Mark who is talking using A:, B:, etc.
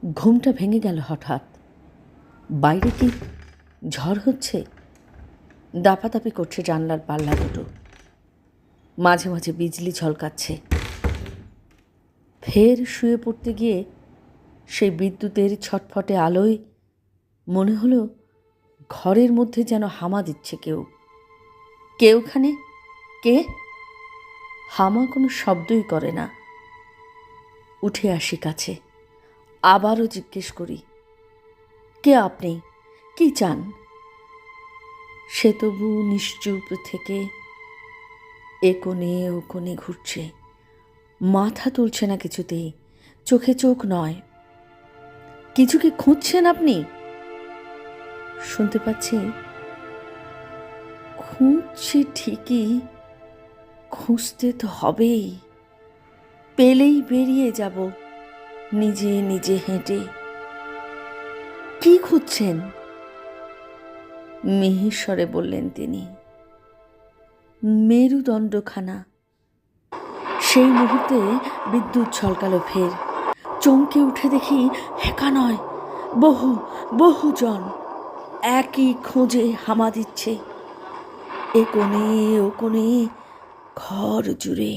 A: ঘুমটা ভেঙে গেল হঠাৎ। বাইরে কি ঝড় হচ্ছে? দাপাদাপি করছে জানলার পাল্লা দুটো, মাঝে মাঝে বিজলি ঝলকাচ্ছে। ফের শুয়ে পড়তে গিয়ে সেই বিদ্যুতের ছটফটে আলোয় মনে হলো ঘরের মধ্যে যেন হামা দিচ্ছে কেউ। ওখানে? কে? হামা কোনো শব্দই করে না। উঠে আসি কাছে, আবারও জিজ্ঞেস করি, কে আপনি? কি চান? সে তবু নিশ্চুপ থেকে এ কোণে ও কোণে ঘুরছে, মাথা তুলছে না কিছুতেই, চোখে চোখ নয়। কিছু কি খুঁজছেন আপনি? শুনতে পাচ্ছি, খুঁজছি ঠিকই, খুঁজতে তো হবেই, পেলেই বেরিয়ে যাব নিজে নিজে হেঁটে। কি খুঁজছেন? মিহিস্বরে বললেন তিনি। মেরুদণ্ডখানা। সেই মুহূর্তে বিদ্যুৎ ঝলকালো ফের। চমকে উঠে দেখি একা নয়, বহু বহুজন একই খোঁজে হামা দিচ্ছে, এ কোণে ও কোণে, ঘর জুড়ে।